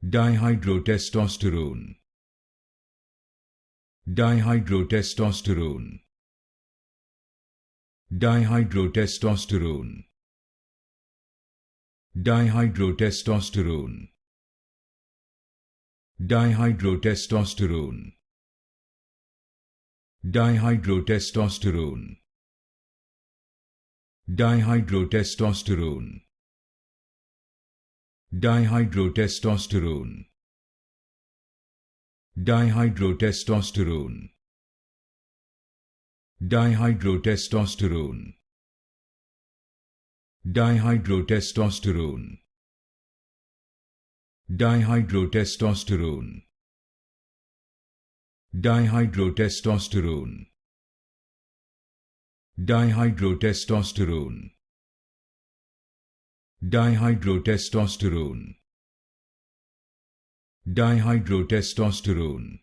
Dihydrotestosterone. Dihydrotestosterone. Dihydrotestosterone. Dihydrotestosterone. Dihydrotestosterone. Dihydrotestosterone. Dihydrotestosterone. Dihydrotestosterone. Dihydrotestosterone. Dihydrotestosterone. Dihydrotestosterone. Dihydrotestosterone. Dihydrotestosterone. Dihydrotestosterone. Dihydrotestosterone. Dihydrotestosterone.